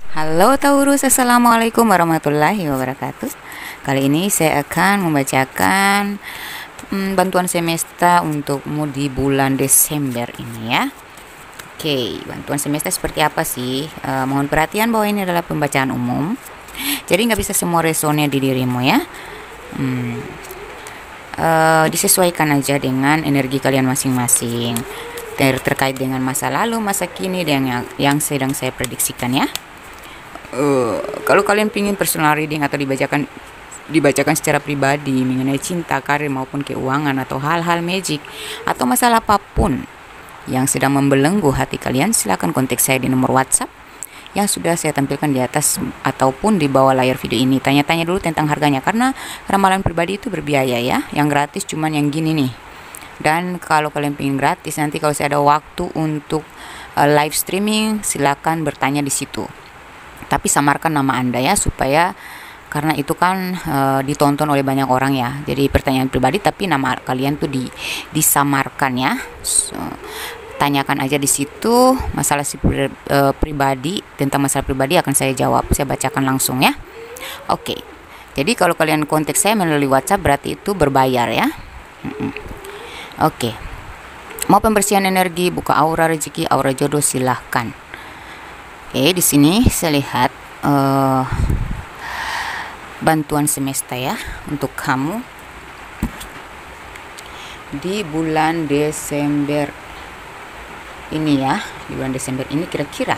Halo Taurus, Assalamualaikum warahmatullahi wabarakatuh. Kali ini saya akan membacakan bantuan semesta untukmu di bulan Desember ini ya. Oke, bantuan semesta seperti apa sih? Mohon perhatian bahwa ini adalah pembacaan umum, jadi nggak bisa semua resonnya di dirimu ya. Disesuaikan aja dengan energi kalian masing-masing, terkait dengan masa lalu, masa kini, dan yang sedang saya prediksikan ya. Kalau kalian pingin personal reading atau dibacakan secara pribadi mengenai cinta, karir maupun keuangan atau hal-hal magic atau masalah apapun yang sedang membelenggu hati kalian, silakan kontak saya di nomor WhatsApp yang sudah saya tampilkan di atas ataupun di bawah layar video ini. Tanya-tanya dulu tentang harganya karena ramalan pribadi itu berbiaya ya. Yang gratis cuman yang gini nih. Dan kalau kalian pingin gratis, nanti kalau saya ada waktu untuk live streaming, silakan bertanya di situ. Tapi samarkan nama Anda ya, supaya karena itu kan ditonton oleh banyak orang ya. Jadi pertanyaan pribadi tapi nama kalian tuh disamarkan ya. Tanyakan aja di situ masalah pribadi, tentang masalah pribadi akan saya jawab, saya bacakan langsung ya. Oke. Jadi kalau kalian kontak saya melalui WhatsApp berarti itu berbayar ya. Oke. Mau pembersihan energi, buka aura rezeki, aura jodoh, silahkan. Oke, di sini saya lihat bantuan semesta ya untuk kamu di bulan Desember ini ya. Di bulan Desember ini kira-kira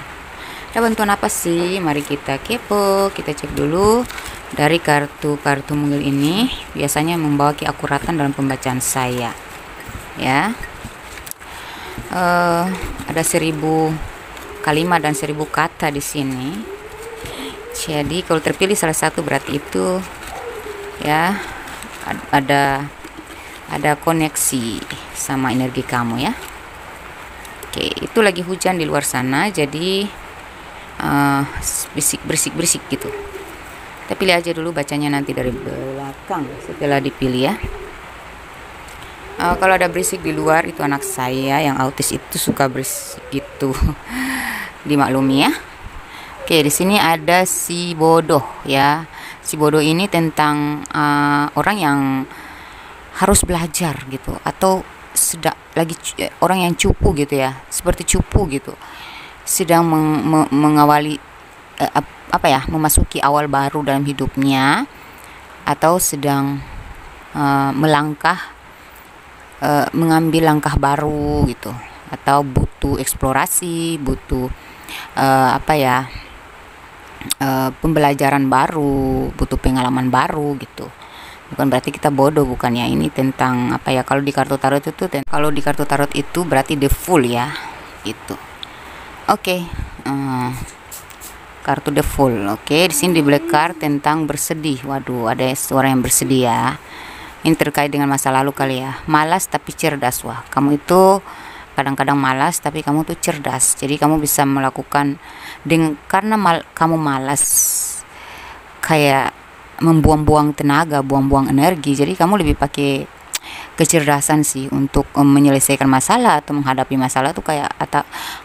ada bantuan apa sih? Mari kita kepo, kita cek dulu dari kartu-kartu mungil ini. Biasanya membawa keakuratan dalam pembacaan saya ya. Ada 1000 kalimat dan 1000 kata di sini. Jadi kalau terpilih salah satu berarti itu ya ada koneksi sama energi kamu ya. Oke, itu lagi hujan di luar sana, jadi berisik gitu. Kita pilih aja dulu bacanya nanti dari belakang setelah dipilih ya. Kalau ada berisik di luar itu anak saya yang autis itu suka berisik gitu. Dimaklumi ya. Oke, di sini ada si bodoh ya. Si bodoh ini tentang orang yang harus belajar gitu, atau orang yang cupu gitu ya, seperti cupu gitu, sedang mengawali memasuki awal baru dalam hidupnya, atau sedang mengambil langkah baru gitu, atau butuh eksplorasi, butuh pembelajaran baru, butuh pengalaman baru gitu. Bukan berarti kita bodoh, bukan ya. Ini tentang kalau di kartu tarot itu berarti the fool ya gitu. Oke. Kartu the fool. Oke, di sini di black card tentang bersedih. Waduh, ada suara yang bersedih ya. Ini terkait dengan masa lalu kali ya. Malas tapi cerdas. Wah, kamu itu kadang-kadang malas tapi kamu tuh cerdas. Jadi kamu bisa melakukan karena kamu malas, kayak membuang-buang tenaga, buang-buang energi. Jadi kamu lebih pakai kecerdasan sih untuk menyelesaikan masalah atau menghadapi masalah tuh kayak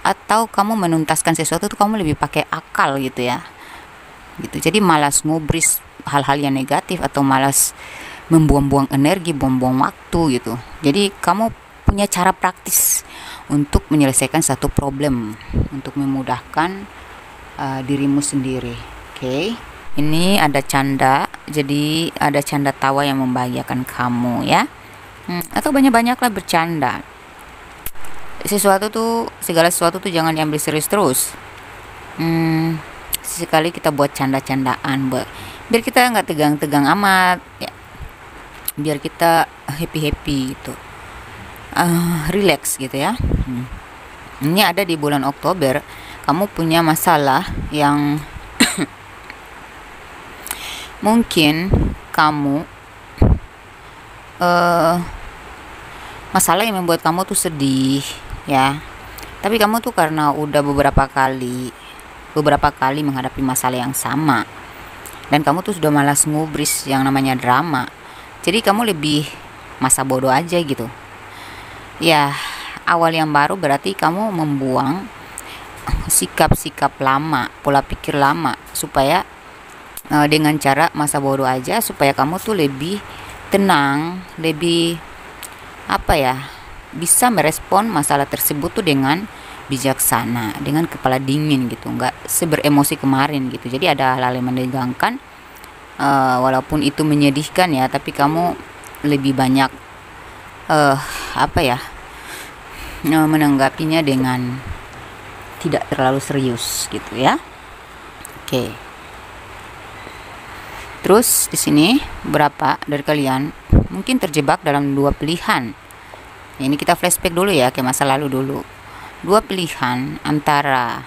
atau kamu menuntaskan sesuatu tuh kamu lebih pakai akal gitu ya. Gitu. Jadi malas ngubris hal-hal yang negatif atau malas membuang-buang energi, buang-buang waktu gitu. Jadi kamu punya cara praktis untuk menyelesaikan satu problem, untuk memudahkan dirimu sendiri. Oke. Ini ada canda, jadi ada canda tawa yang membahagiakan kamu ya. Atau banyak-banyaklah bercanda. Segala sesuatu tuh jangan diambil serius terus. Sekali kita buat canda-candaan, biar kita nggak tegang-tegang amat ya. Biar kita happy gitu, relax gitu ya. Ini ada di bulan Oktober, kamu punya masalah yang mungkin kamu masalah yang membuat kamu tuh sedih ya. Tapi kamu tuh karena udah beberapa kali menghadapi masalah yang sama, dan kamu tuh sudah malas ngubris yang namanya drama. Jadi kamu lebih masa bodoh aja gitu ya. Awal yang baru berarti kamu membuang sikap-sikap lama, pola pikir lama, supaya dengan cara masa bodoh aja, supaya kamu tuh lebih tenang, lebih bisa merespon masalah tersebut tuh dengan bijaksana, dengan kepala dingin gitu, nggak seberemosi kemarin gitu. Jadi ada hal-hal yang menegangkan, walaupun itu menyedihkan ya, tapi kamu lebih banyak menanggapinya dengan tidak terlalu serius gitu ya. Oke. Terus di sini berapa dari kalian mungkin terjebak dalam dua pilihan. Ini kita flashback dulu ya ke masa lalu dulu. Dua pilihan antara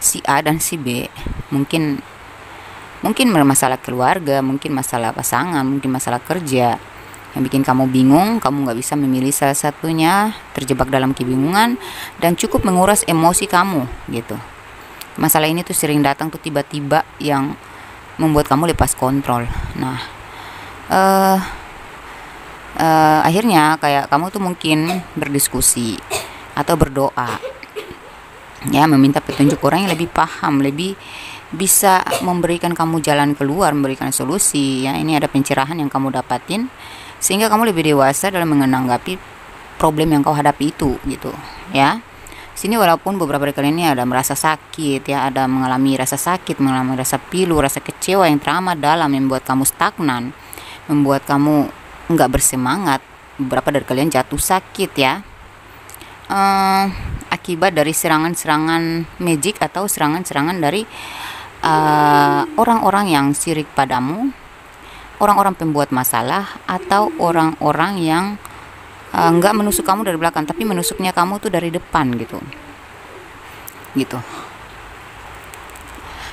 si A dan si B, mungkin masalah keluarga, mungkin masalah pasangan, mungkin masalah kerja, yang bikin kamu bingung, kamu nggak bisa memilih salah satunya, terjebak dalam kebingungan dan cukup menguras emosi kamu gitu. Masalah ini tuh sering datang tuh tiba-tiba yang membuat kamu lepas kontrol. Nah, akhirnya kayak kamu tuh mungkin berdiskusi atau berdoa ya, meminta petunjuk orang yang lebih paham, lebih bisa memberikan kamu jalan keluar, memberikan solusi ya. Ini ada pencerahan yang kamu dapatin sehingga kamu lebih dewasa dalam menanggapi problem yang kau hadapi itu gitu ya. Sini walaupun beberapa dari kalian ini ada merasa sakit ya, ada mengalami rasa sakit, mengalami rasa pilu, rasa kecewa yang teramat dalam, yang membuat kamu stagnan, membuat kamu nggak bersemangat. Beberapa dari kalian jatuh sakit ya, akibat dari serangan-serangan magic atau serangan-serangan dari orang-orang yang sirik padamu, orang-orang pembuat masalah, atau orang-orang yang nggak menusuk kamu dari belakang, tapi menusuknya kamu tuh dari depan gitu.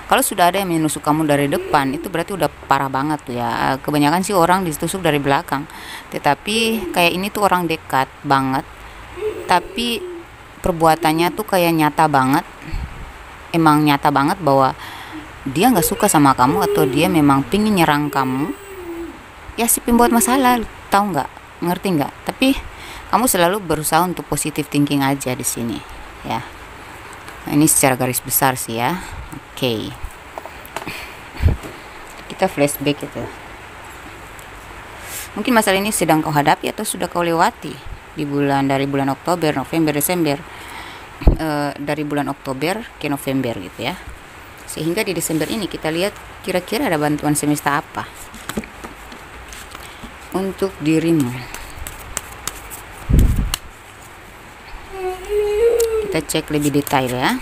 Kalau sudah ada yang menusuk kamu dari depan, itu berarti udah parah banget tuh ya. Kebanyakan sih orang ditusuk dari belakang, tetapi kayak ini tuh orang dekat banget, tapi perbuatannya tuh kayak nyata banget, emang nyata banget bahwa dia nggak suka sama kamu, atau dia memang pingin nyerang kamu ya, si pembuat masalah, tahu nggak, ngerti nggak? Tapi kamu selalu berusaha untuk positive thinking aja di sini ya. Nah, ini secara garis besar sih ya. Oke. Kita flashback gitu. Mungkin masalah ini sedang kau hadapi atau sudah kau lewati dari bulan Oktober, November, Desember, dari bulan Oktober ke November gitu ya. Sehingga di Desember ini kita lihat kira-kira ada bantuan semesta apa untuk dirimu. Kita cek lebih detail ya.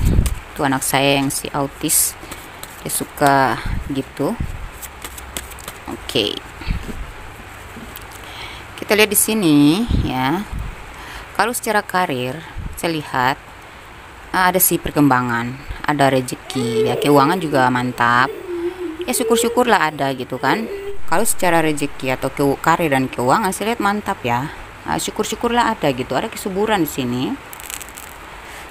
Itu anak saya yang si autis, dia suka gitu. Oke. Kita lihat di sini ya. Kalau secara karir saya lihat ada sih perkembangan, ada rezeki ya, keuangan juga mantap. Ya syukur-syukurlah ada gitu kan. Kalau secara rezeki atau karir dan keuangan saya lihat mantap ya. Syukur-syukurlah ada gitu, ada kesuburan di sini.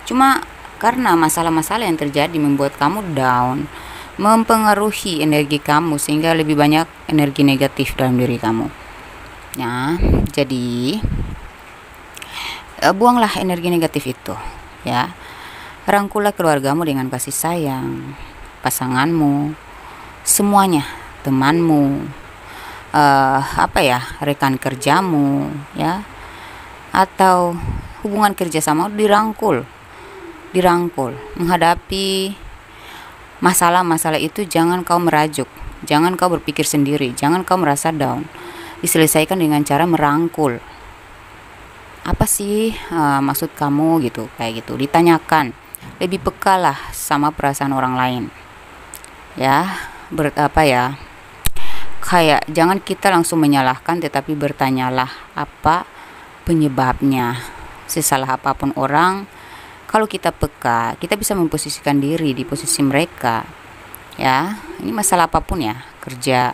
Cuma karena masalah-masalah yang terjadi membuat kamu down, mempengaruhi energi kamu sehingga lebih banyak energi negatif dalam diri kamu. Ya, jadi buanglah energi negatif itu ya. Rangkullah keluargamu dengan kasih sayang, pasanganmu, semuanya, temanmu, rekan kerjamu ya, atau hubungan kerjasama dirangkul. Menghadapi masalah-masalah itu jangan kau merajuk, jangan kau berpikir sendiri, jangan kau merasa down. Diselesaikan dengan cara merangkul. Apa sih maksud kamu gitu, kayak gitu ditanyakan. Lebih peka lah sama perasaan orang lain ya. Kayak jangan kita langsung menyalahkan, tetapi bertanyalah apa penyebabnya. Sesalah apapun orang, kalau kita peka, kita bisa memposisikan diri di posisi mereka ya. Ini masalah apapun ya, kerja,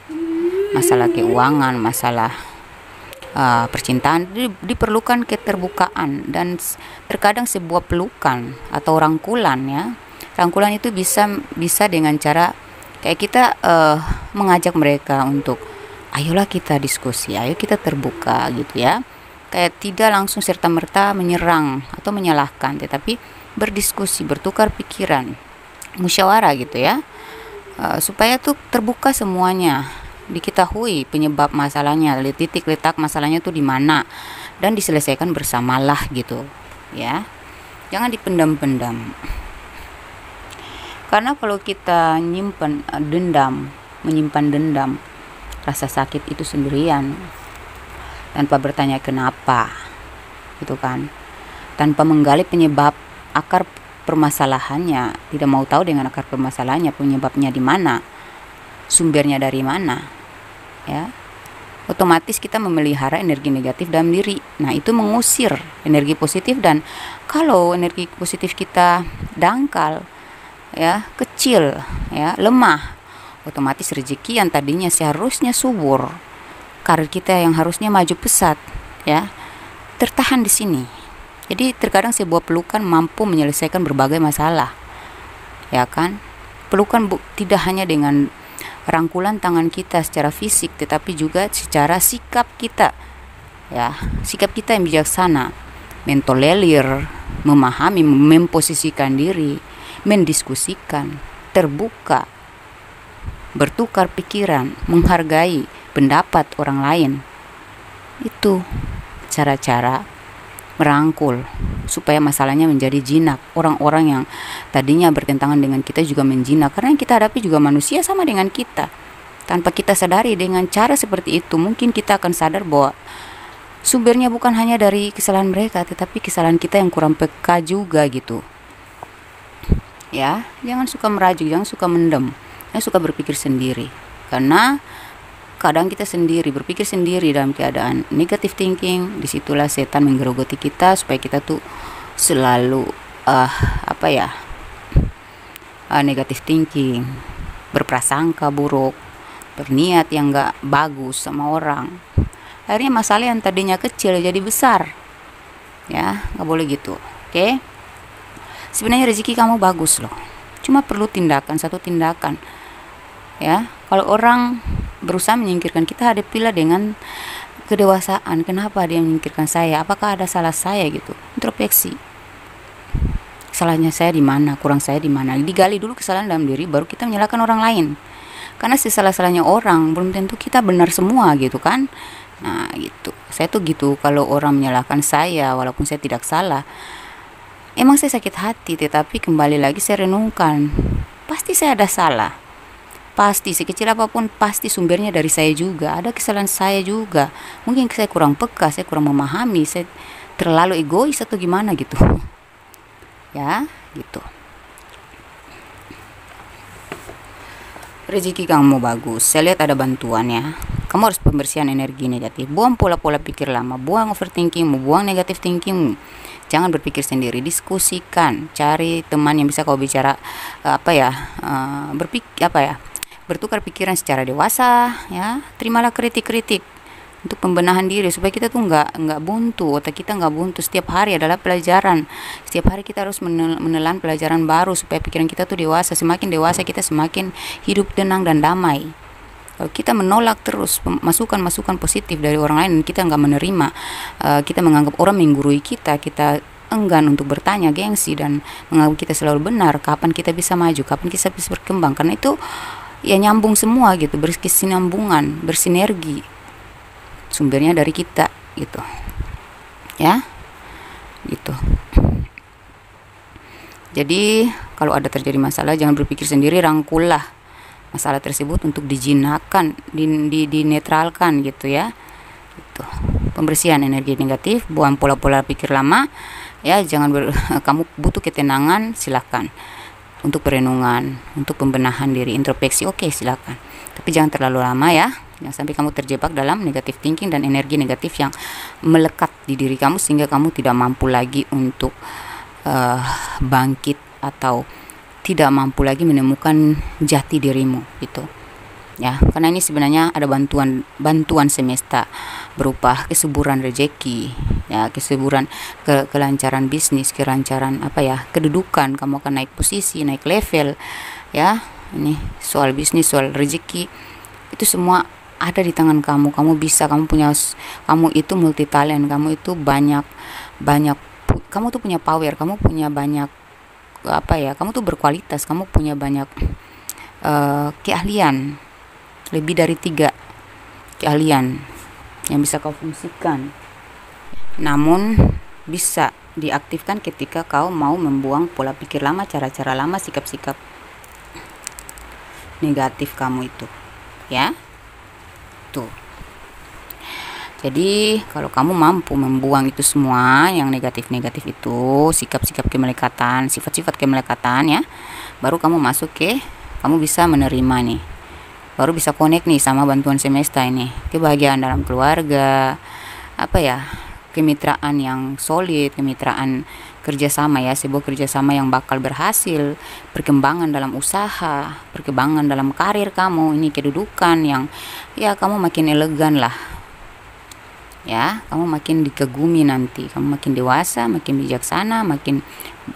masalah keuangan, masalah percintaan, diperlukan keterbukaan dan terkadang sebuah pelukan atau rangkulan ya. Rangkulan itu bisa dengan cara kayak kita mengajak mereka untuk ayolah kita diskusi, ayo kita terbuka gitu ya. Kayak tidak langsung serta-merta menyerang atau menyalahkan, tetapi berdiskusi, bertukar pikiran, musyawarah gitu ya, supaya tuh terbuka semuanya, diketahui penyebab masalahnya, titik letak masalahnya tuh di mana, dan diselesaikan bersamalah gitu ya. Jangan dipendam-pendam. Karena kalau kita menyimpan dendam, rasa sakit itu sendirian, tanpa bertanya kenapa, gitu kan, tanpa menggali penyebab akar permasalahannya, tidak mau tahu dengan akar permasalahannya, penyebabnya di mana, sumbernya dari mana, ya, otomatis kita memelihara energi negatif dalam diri. Nah, itu mengusir energi positif, dan kalau energi positif kita dangkal, ya, kecil, ya, lemah, otomatis rezeki yang tadinya seharusnya subur, karir kita yang harusnya maju pesat, ya, tertahan di sini. Jadi terkadang sebuah pelukan mampu menyelesaikan berbagai masalah, ya kan. Pelukan tidak hanya dengan rangkulan tangan kita secara fisik, tetapi juga secara sikap kita, ya, sikap kita yang bijaksana, mentolerir, memahami, memposisikan diri, mendiskusikan, terbuka, bertukar pikiran, menghargai pendapat orang lain. Itu cara-cara merangkul supaya masalahnya menjadi jinak. Orang-orang yang tadinya bertentangan dengan kita juga menjinak, karena yang kita hadapi juga manusia sama dengan kita. Tanpa kita sadari, dengan cara seperti itu mungkin kita akan sadar bahwa sumbernya bukan hanya dari kesalahan mereka, tetapi kesalahan kita yang kurang peka juga gitu. Ya, jangan suka merajuk, jangan suka mendem, jangan suka berpikir sendiri. Karena kadang kita sendiri berpikir sendiri dalam keadaan negative thinking, disitulah setan menggerogoti kita supaya kita tuh selalu negative thinking, berprasangka buruk, berniat yang gak bagus sama orang. Akhirnya masalah yang tadinya kecil jadi besar, ya, gak boleh gitu. Oke? Sebenarnya rezeki kamu bagus loh, cuma perlu satu tindakan, ya. Kalau orang berusaha menyingkirkan kita, hadapilah dengan kedewasaan. Kenapa dia menyingkirkan saya? Apakah ada salah saya gitu? Introspeksi. Salahnya saya di mana? Kurang saya di mana? Digali dulu kesalahan dalam diri, baru kita menyalahkan orang lain. Karena sesalah-salahnya orang belum tentu kita benar semua gitu kan. Nah, gitu. Saya tuh gitu, kalau orang menyalahkan saya walaupun saya tidak salah, emang saya sakit hati, tetapi kembali lagi saya renungkan, pasti saya ada salah. Pasti sekecil apapun, pasti sumbernya dari saya juga. Ada kesalahan saya juga. Mungkin saya kurang peka, saya kurang memahami, saya terlalu egois atau gimana gitu. Ya, gitu. Rezeki kamu bagus. Saya lihat ada bantuan ya. Kamu harus pembersihan energi negatif. Buang pola-pola pikir lama, buang overthinking, buang negative thinking. Jangan berpikir sendiri, diskusikan, cari teman yang bisa kau bicara bertukar pikiran secara dewasa, ya. Terimalah kritik-kritik untuk pembenahan diri supaya kita tuh nggak buntu, otak kita nggak buntu. Setiap hari adalah pelajaran, setiap hari kita harus menelan pelajaran baru supaya pikiran kita tuh dewasa. Semakin dewasa kita semakin hidup tenang dan damai. Kalau kita menolak terus masukan-masukan positif dari orang lain, kita nggak menerima, kita menganggap orang menggurui kita, kita enggan untuk bertanya, gengsi, dan menganggap kita selalu benar, kapan kita bisa maju, kapan kita bisa berkembang. Karena itu ya nyambung semua gitu, berkesinambungan, bersinergi, sumbernya dari kita gitu, ya, gitu. Jadi kalau ada terjadi masalah, jangan berpikir sendiri, rangkullah masalah tersebut untuk dijinakkan, dinetralkan gitu ya. Gitu. Pembersihan energi negatif, buang pola-pola pikir lama, ya. Kamu butuh ketenangan, silakan. Untuk perenungan, untuk pembenahan diri, introspeksi, oke, silakan. Tapi jangan terlalu lama ya. Jangan sampai kamu terjebak dalam negative thinking dan energi negatif yang melekat di diri kamu sehingga kamu tidak mampu lagi untuk bangkit atau tidak mampu lagi menemukan jati dirimu gitu. Ya, karena ini sebenarnya ada bantuan semesta berupa kesuburan rezeki, ya, kesuburan kelancaran bisnis, kelancaran kedudukan, kamu akan naik posisi, naik level, ya. Ini soal bisnis, soal rezeki, itu semua ada di tangan kamu. Kamu bisa, kamu itu multi talent, kamu itu banyak, kamu tuh punya power, kamu punya banyak apa ya, kamu tuh berkualitas, kamu punya banyak keahlian, lebih dari 3 keahlian yang bisa kau fungsikan, namun bisa diaktifkan ketika kau mau membuang pola pikir lama, cara-cara lama, sikap-sikap negatif kamu itu, ya. Tuh. Jadi kalau kamu mampu membuang itu semua yang negatif-negatif itu, sikap-sikap kemelekatan, sifat-sifat kemelekatan, ya, baru kamu masuk ke, kamu bisa menerima nih, baru bisa connect nih sama bantuan semesta ini, kebahagiaan dalam keluarga, apa ya, kemitraan yang solid, kemitraan kerjasama, ya, sebuah kerjasama yang bakal berhasil, perkembangan dalam usaha, perkembangan dalam karir kamu, ini kedudukan yang, ya, kamu makin elegan lah, ya, kamu makin dikagumi nanti, kamu makin dewasa, makin bijaksana, makin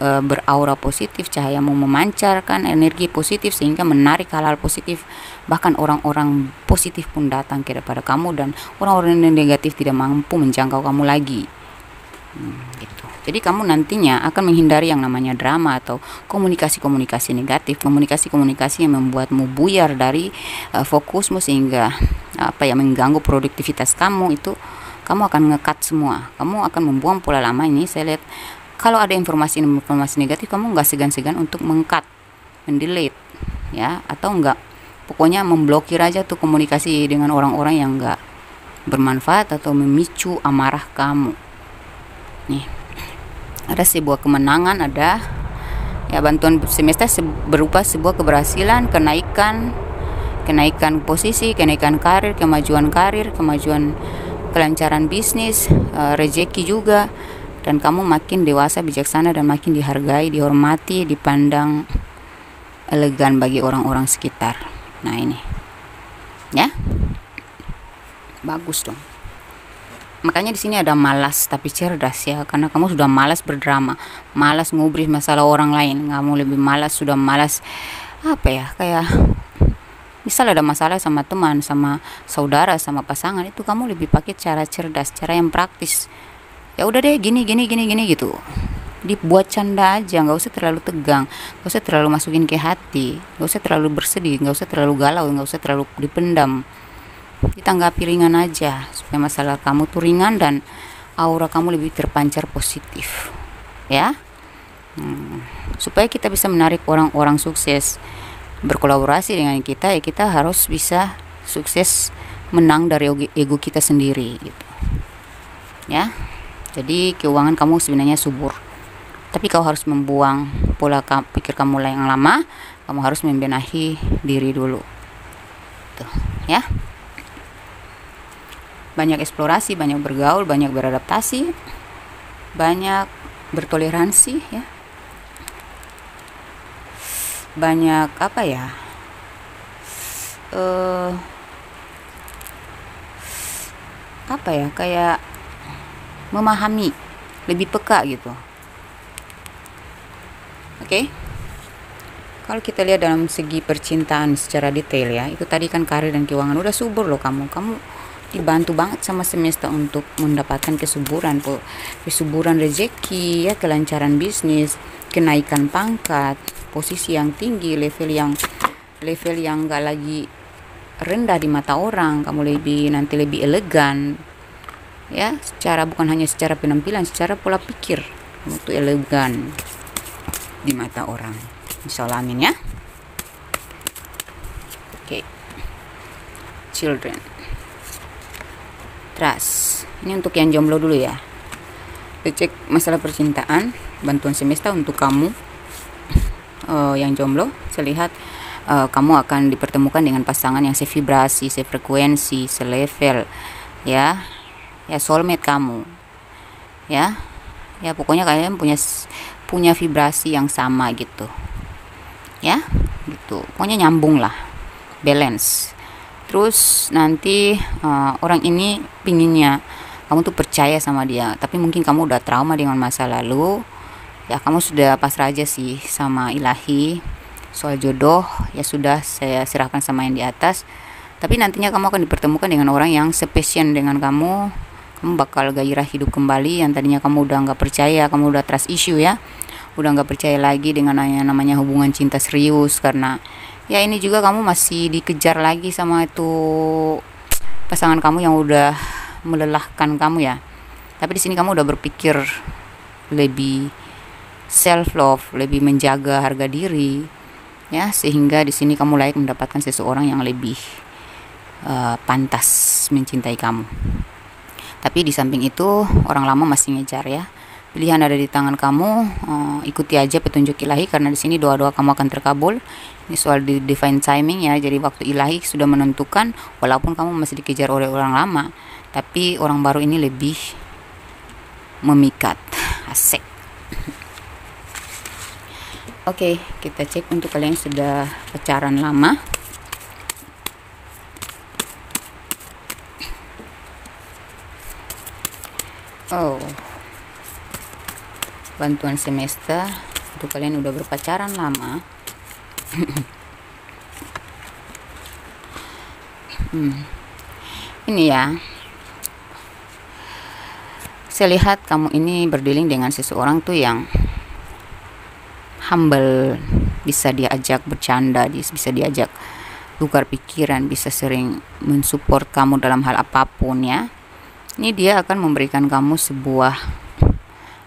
beraura positif, cahayamu memancarkan energi positif sehingga menarik hal-hal positif, bahkan orang-orang positif pun datang kepada kamu dan orang-orang yang negatif tidak mampu menjangkau kamu lagi. Gitu. Jadi kamu nantinya akan menghindari yang namanya drama atau komunikasi-komunikasi negatif, komunikasi-komunikasi yang membuatmu buyar dari fokusmu sehingga apa ya, mengganggu produktivitas kamu. Itu kamu akan ngekat semua, kamu akan membuang pola lama ini. Saya lihat kalau ada informasi negatif, kamu nggak segan-segan untuk mengkat, mendelete, ya, atau enggak, pokoknya memblokir aja tuh komunikasi dengan orang-orang yang nggak bermanfaat atau memicu amarah kamu. Nih, ada sebuah kemenangan, ada, ya, bantuan semesta berupa sebuah keberhasilan, kenaikan posisi, kenaikan karir, kemajuan kelancaran bisnis, rezeki juga, dan kamu makin dewasa, bijaksana, dan makin dihargai, dihormati, dipandang elegan bagi orang-orang sekitar. Nah ini, ya, bagus dong. Makanya di sini ada malas tapi cerdas, ya, karena kamu sudah malas berdrama, malas ngubris masalah orang lain, kamu lebih malas, sudah malas apa ya, kayak misal ada masalah sama teman, sama saudara, sama pasangan, itu kamu lebih pakai cara cerdas, cara yang praktis. Ya udah deh, gini gitu, dibuat canda aja, nggak usah terlalu tegang, nggak usah terlalu masukin ke hati, nggak usah terlalu bersedih, nggak usah terlalu galau, nggak usah terlalu dipendam, ditanggapi ringan aja supaya masalah kamu tuh ringan dan aura kamu lebih terpancar positif, ya. Supaya kita bisa menarik orang-orang sukses berkolaborasi dengan kita, ya, kita harus bisa sukses menang dari ego kita sendiri, gitu, ya. Jadi keuangan kamu sebenarnya subur, tapi kau harus membuang pola pikir kamu yang lama, kamu harus membenahi diri dulu, tuh, ya. Banyak eksplorasi, banyak bergaul, banyak beradaptasi, banyak bertoleransi, ya, banyak apa ya, kayak memahami, lebih peka gitu. Oke. Kalau kita lihat dalam segi percintaan secara detail, ya, itu tadi kan karir dan keuangan udah subur loh, kamu dibantu banget sama semesta untuk mendapatkan kesuburan rezeki, ya, kelancaran bisnis, kenaikan pangkat, posisi yang tinggi, level yang gak lagi rendah di mata orang, kamu nanti lebih elegan, ya, bukan hanya secara penampilan, secara pola pikir kamu tuh elegan di mata orang. Insyaallah, amin, ya. Oke. Children, trust. Ini untuk yang jomblo dulu, ya. Kita cek masalah percintaan, bantuan semesta untuk kamu yang jomblo. Saya lihat kamu akan dipertemukan dengan pasangan yang sevibrasi, sefrekuensi, selevel, ya, soulmate kamu, ya, pokoknya kalian punya vibrasi yang sama gitu, ya, gitu, pokoknya nyambung lah, balance. Terus nanti orang ini pinginnya kamu tuh percaya sama dia, tapi mungkin kamu udah trauma dengan masa lalu, ya, kamu sudah pasrah aja sih sama ilahi. Soal jodoh, ya sudah, saya serahkan sama yang di atas. Tapi nantinya kamu akan dipertemukan dengan orang yang sepassion dengan kamu bakal gairah hidup kembali, yang tadinya kamu udah nggak percaya, kamu udah trust issue, ya, udah nggak percaya lagi dengan yang namanya hubungan cinta serius, karena ya ini juga kamu masih dikejar lagi sama itu pasangan kamu yang udah melelahkan kamu ya. Tapi di sini kamu udah berpikir lebih self love, lebih menjaga harga diri ya, sehingga di sini kamu layak mendapatkan seseorang yang lebih pantas mencintai kamu. Tapi di samping itu orang lama masih ngejar ya. Pilihan ada di tangan kamu, ikuti aja petunjuk ilahi, karena di sini doa-doa kamu akan terkabul. Ini soal di divine timing ya, jadi waktu ilahi sudah menentukan. Walaupun kamu masih dikejar oleh orang lama, tapi orang baru ini lebih memikat. Asik. Oke, kita cek untuk kalian yang sudah pacaran lama. Oh, bantuan semesta untuk kalian udah berpacaran lama. Ini ya, saya lihat kamu ini berdealing dengan seseorang tuh yang humble, bisa diajak bercanda, bisa diajak tukar pikiran, bisa sering mensupport kamu dalam hal apapun ya. Ini dia akan memberikan kamu sebuah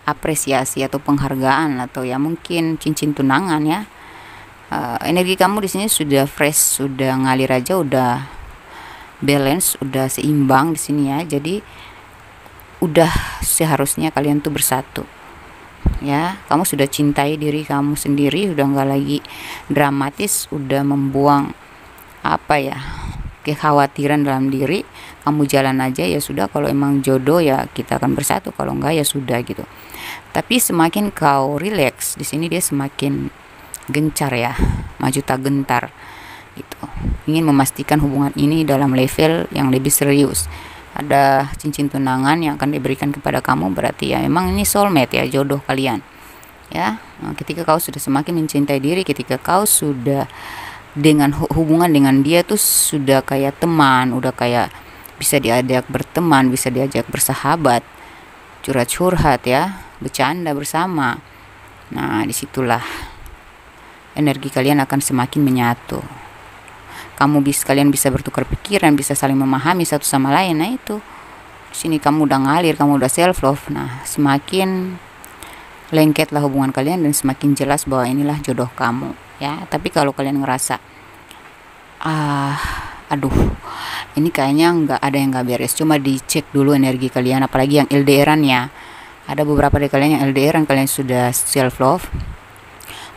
apresiasi atau penghargaan, atau ya mungkin cincin tunangan ya. Energi kamu di sini sudah fresh, sudah ngalir aja, udah balance, udah seimbang di sini ya. Jadi udah seharusnya kalian tuh bersatu ya. Kamu sudah cintai diri kamu sendiri, udah nggak lagi dramatis, udah membuang apa ya, kekhawatiran dalam diri. Kamu jalan aja ya sudah, kalau emang jodoh ya kita akan bersatu, kalau enggak ya sudah gitu. Tapi semakin kau relax di sini, dia semakin gencar ya, maju tak gentar gitu. Ingin memastikan hubungan ini dalam level yang lebih serius. Ada cincin tunangan yang akan diberikan kepada kamu, berarti ya memang ini soulmate ya, jodoh kalian ya. Ketika kau sudah semakin mencintai diri, ketika kau sudah dengan hubungan dengan dia tuh sudah kayak teman, udah kayak bisa diajak berteman, bisa diajak bersahabat, curhat-curhat ya, bercanda bersama. Nah, disitulah energi kalian akan semakin menyatu. Kalian bisa bertukar pikiran, bisa saling memahami satu sama lain. Nah itu, di sini kamu udah ngalir, kamu udah self love. Nah, semakin lengketlah hubungan kalian dan semakin jelas bahwa inilah jodoh kamu ya. Tapi kalau kalian ngerasa aduh, ini kayaknya nggak ada yang nggak beres, cuma dicek dulu energi kalian, apalagi yang LDRan ya. Ada beberapa dari kalian yang LDRan, kalian sudah self love,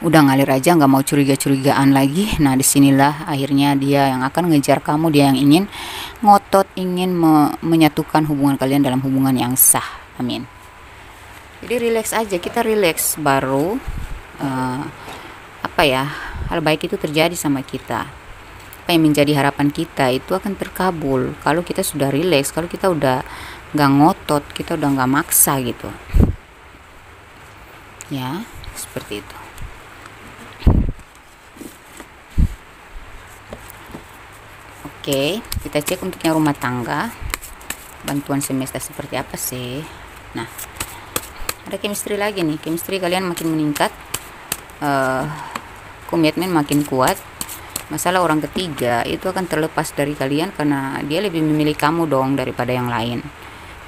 udah ngalir aja, nggak mau curigaan lagi. Nah disinilah akhirnya dia yang akan ngejar kamu, dia yang ingin ngotot, ingin menyatukan hubungan kalian dalam hubungan yang sah. Amin. Jadi relax aja, kita relax, baru hal baik itu terjadi sama kita. Apa yang menjadi harapan kita itu akan terkabul kalau kita sudah relax, kalau kita udah nggak ngotot, kita udah nggak maksa gitu ya, seperti itu. Oke, kita cek untuk yang rumah tangga, bantuan semesta seperti apa sih. Nah, ada chemistry lagi nih, chemistry kalian makin meningkat, komitmen makin kuat. Masalah orang ketiga itu akan terlepas dari kalian karena dia lebih memilih kamu dong daripada yang lain.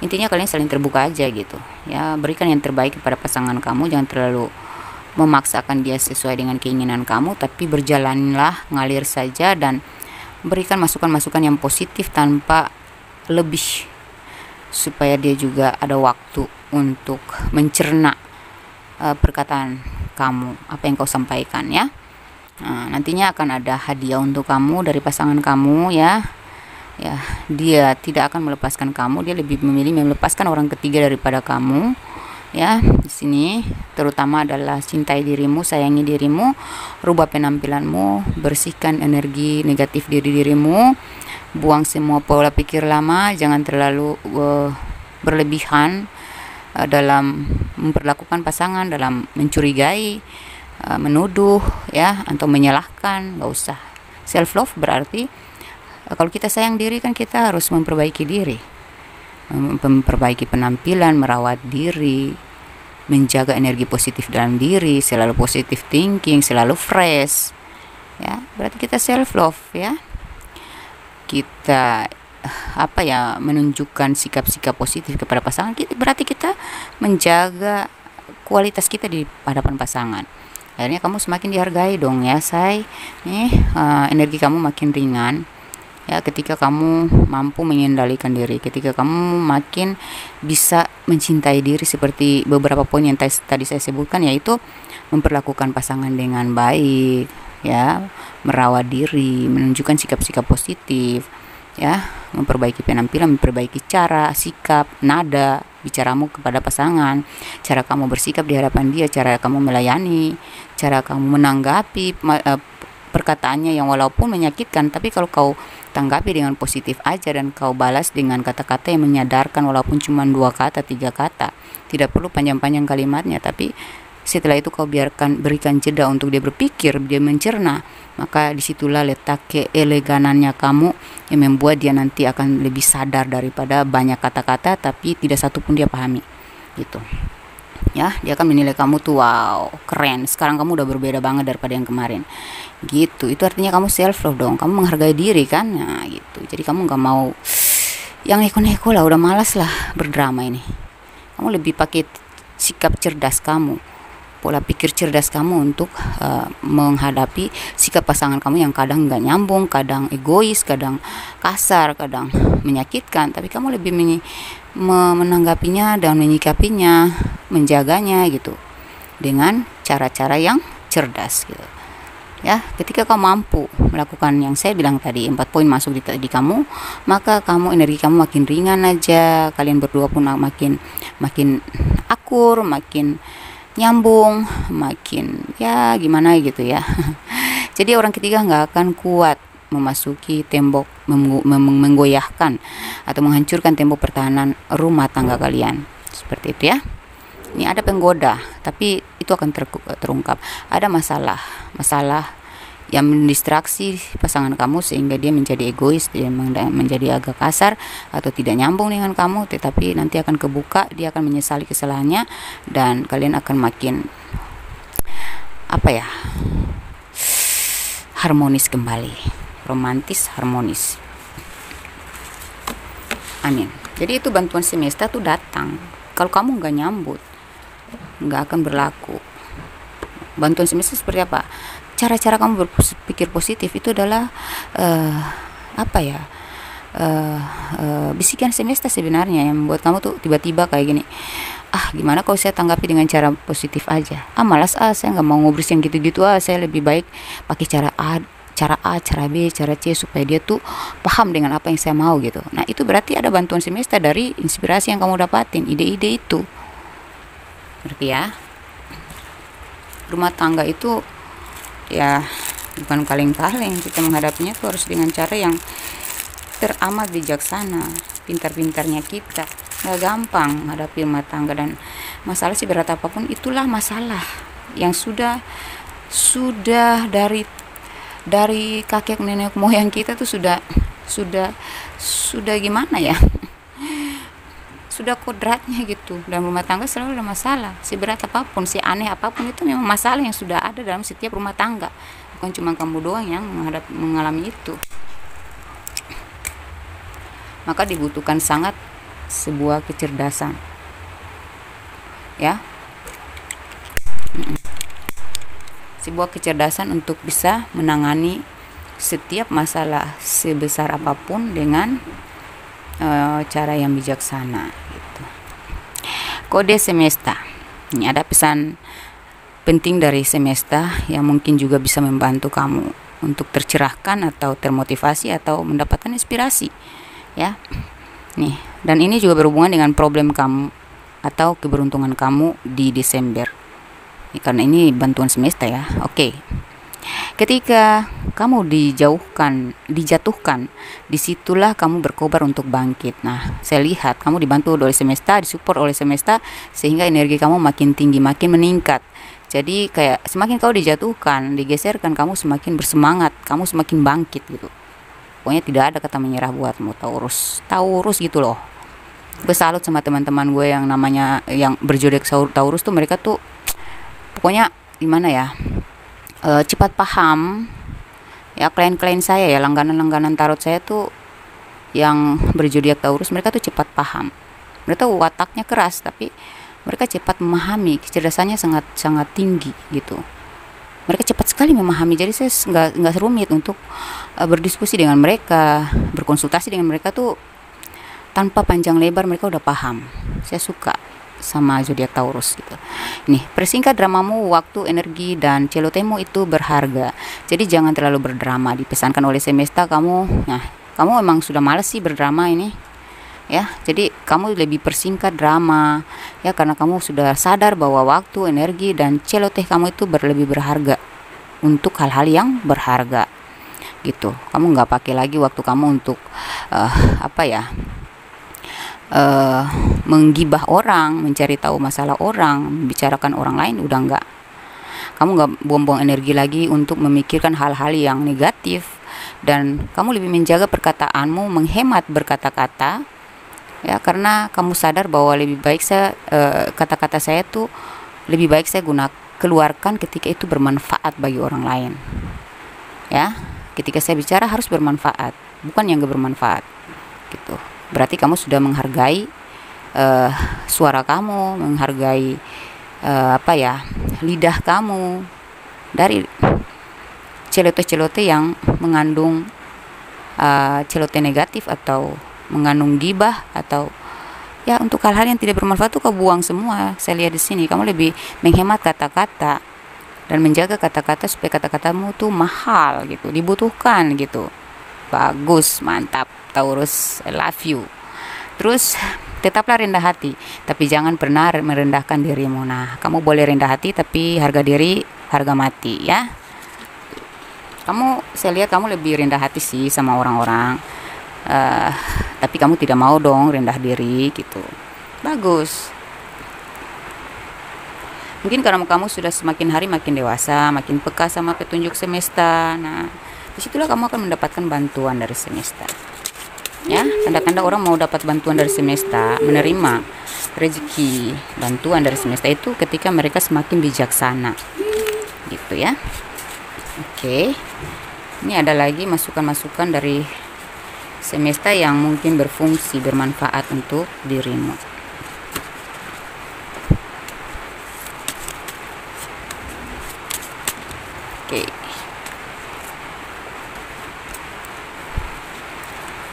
Intinya kalian saling terbuka aja gitu ya, berikan yang terbaik kepada pasangan kamu, jangan terlalu memaksakan dia sesuai dengan keinginan kamu, tapi berjalanlah, ngalir saja, dan berikan masukan-masukan yang positif tanpa lebih, supaya dia juga ada waktu untuk mencerna perkataan kamu, apa yang kau sampaikan ya. Nah, nantinya akan ada hadiah untuk kamu dari pasangan kamu ya. Ya, dia tidak akan melepaskan kamu, dia lebih memilih melepaskan orang ketiga daripada kamu. Ya, di sini terutama adalah cintai dirimu, sayangi dirimu, rubah penampilanmu, bersihkan energi negatif dirimu, buang semua pola pikir lama, jangan terlalu berlebihan dalam memperlakukan pasangan, dalam mencurigai, menuduh ya, atau menyalahkan. Nggak usah. Self love berarti kalau kita sayang diri kan kita harus memperbaiki diri, memperbaiki penampilan, merawat diri, menjaga energi positif dalam diri, selalu positive thinking, selalu fresh. Ya, berarti kita self love ya. Kita menunjukkan sikap-sikap positif kepada pasangan kita, berarti kita menjaga kualitas kita di hadapan pasangan. Akhirnya kamu semakin dihargai dong ya, say. Energi kamu makin ringan ya ketika kamu mampu mengendalikan diri, ketika kamu makin bisa mencintai diri seperti beberapa poin yang tadi saya sebutkan, yaitu memperlakukan pasangan dengan baik ya, merawat diri, menunjukkan sikap-sikap positif ya, memperbaiki penampilan, memperbaiki cara, sikap, nada bicaramu kepada pasangan, cara kamu bersikap di hadapan dia, cara kamu melayani, cara kamu menanggapi perkataannya yang walaupun menyakitkan, tapi kalau kau tanggapi dengan positif aja dan kau balas dengan kata-kata yang menyadarkan, walaupun cuma 2 kata, 3 kata, tidak perlu panjang-panjang kalimatnya, tapi setelah itu kau berikan jeda untuk dia berpikir, dia mencerna, maka disitulah letak keeleganannya kamu yang membuat dia nanti akan lebih sadar daripada banyak kata-kata tapi tidak satu pun dia pahami gitu ya. Dia akan menilai kamu tuh wow keren, sekarang kamu udah berbeda banget daripada yang kemarin gitu. Itu artinya kamu self love dong, kamu menghargai diri kan. Nah gitu, jadi kamu gak mau yang neko-neko lah, udah malas lah berdrama ini. Kamu lebih pakai sikap cerdas kamu, pola pikir cerdas kamu untuk menghadapi sikap pasangan kamu yang kadang nggak nyambung, kadang egois, kadang kasar, kadang menyakitkan, tapi kamu lebih menanggapinya dan menyikapinya, menjaganya gitu dengan cara-cara yang cerdas gitu ya. Ketika kamu mampu melakukan yang saya bilang tadi, 4 poin masuk di kamu, maka energi kamu makin ringan aja, kalian berdua pun makin akur, makin nyambung, makin ya gimana gitu ya. Jadi orang ketiga nggak akan kuat memasuki tembok, menggoyahkan atau menghancurkan tembok pertahanan rumah tangga kalian, seperti itu ya. Ini ada penggoda, tapi itu akan terungkap. Ada masalah yang mendistraksi pasangan kamu sehingga dia menjadi egois, dia menjadi agak kasar atau tidak nyambung dengan kamu, tetapi nanti akan kebuka, dia akan menyesali kesalahannya dan kalian akan makin harmonis kembali, romantis, harmonis. Amin. Jadi itu bantuan semesta tuh datang. Kalau kamu nggak nyambut, nggak akan berlaku. Bantuan semesta seperti apa? Cara-cara kamu berpikir positif itu adalah bisikan semesta sebenarnya yang membuat kamu tuh tiba-tiba kayak gini, gimana kalau saya tanggapi dengan cara positif aja, malas saya nggak mau ngobrol yang gitu-gitu, saya lebih baik pakai cara A, cara B, cara C supaya dia tuh paham dengan apa yang saya mau gitu. Nah itu berarti ada bantuan semesta dari inspirasi yang kamu dapatin, ide-ide itu berarti ya. Rumah tangga itu ya bukan kaleng-kaleng, kita menghadapinya tuh harus dengan cara yang teramat bijaksana, pintar-pintarnya kita. Nggak gampang menghadapi rumah tangga, dan masalah seberat apapun itulah masalah yang sudah dari kakek nenek moyang kita tuh sudah gimana ya, sudah kodratnya gitu. Dalam rumah tangga selalu ada masalah, seberat apapun, aneh apapun, itu memang masalah yang sudah ada dalam setiap rumah tangga. Bukan cuma kamu doang yang mengalami itu. Maka dibutuhkan sangat sebuah kecerdasan ya, sebuah kecerdasan untuk bisa menangani setiap masalah sebesar apapun dengan cara yang bijaksana gitu. Kode semesta. Ini ada pesan penting dari semesta yang mungkin juga bisa membantu kamu untuk tercerahkan atau termotivasi atau mendapatkan inspirasi ya. Nih, dan ini juga berhubungan dengan problem kamu atau keberuntungan kamu di Desember. Karena ini bantuan semesta ya. Oke. Ketika kamu dijatuhkan, disitulah kamu berkobar untuk bangkit. Nah, saya lihat kamu dibantu oleh semesta, disupport oleh semesta, sehingga energi kamu makin tinggi, makin meningkat. Jadi kayak semakin kau dijatuhkan, digeserkan, kamu semakin bersemangat, kamu semakin bangkit gitu. Pokoknya tidak ada kata menyerah buatmu, Taurus gitu loh. Gue salut sama teman-teman gue yang namanya yang berzodiak Taurus tuh, mereka tuh pokoknya gimana ya, cepat paham. Ya klien-klien saya ya, langganan-langganan tarot saya tuh yang berzodiak Taurus, mereka tuh cepat paham. Mereka tuh wataknya keras tapi mereka cepat memahami, kecerdasannya sangat sangat tinggi gitu. Mereka cepat sekali memahami, jadi saya nggak rumit untuk berdiskusi dengan mereka, berkonsultasi dengan mereka tuh tanpa panjang lebar, mereka udah paham. Saya suka sama zodiak Taurus gitu. Nih, persingkat dramamu, waktu, energi, dan celotemu itu berharga. Jadi jangan terlalu berdrama. Dipesankan oleh semesta kamu. Nah, kamu memang sudah males sih berdrama ini. Ya, jadi kamu lebih persingkat drama ya, karena kamu sudah sadar bahwa waktu, energi, dan celoteh kamu itu lebih berharga untuk hal-hal yang berharga gitu. Kamu nggak pakai lagi waktu kamu untuk menggibah orang, mencari tahu masalah orang, membicarakan orang lain, udah nggak. Kamu nggak buang-buang energi lagi untuk memikirkan hal-hal yang negatif, dan kamu lebih menjaga perkataanmu, menghemat berkata-kata ya, karena kamu sadar bahwa lebih baik saya kata-kata saya tuh lebih baik saya keluarkan ketika itu bermanfaat bagi orang lain ya. Ketika saya bicara harus bermanfaat, bukan yang gak bermanfaat gitu. Berarti kamu sudah menghargai suara kamu, menghargai lidah kamu dari celote-celote yang mengandung celote negatif atau mengandung gibah, atau ya untuk hal-hal yang tidak bermanfaat tuh kau buang semua. Saya lihat di sini kamu lebih menghemat kata-kata dan menjaga kata-kata supaya kata-katamu tuh mahal gitu, dibutuhkan gitu. Bagus, mantap Taurus, I love you. Terus tetaplah rendah hati, tapi jangan pernah merendahkan dirimu. Nah, kamu boleh rendah hati tapi harga diri harga mati ya. Saya lihat kamu lebih rendah hati sih sama orang-orang, tapi kamu tidak mau dong rendah diri gitu. Bagus. Mungkin karena kamu sudah semakin hari makin dewasa, makin peka sama petunjuk semesta. Nah, disitulah kamu akan mendapatkan bantuan dari semesta ya. Tanda-tanda orang mau dapat bantuan dari semesta, menerima rezeki bantuan dari semesta itu ketika mereka semakin bijaksana gitu ya. Oke, ini ada lagi masukan-masukan dari semesta yang mungkin berfungsi, bermanfaat untuk dirimu. Oke.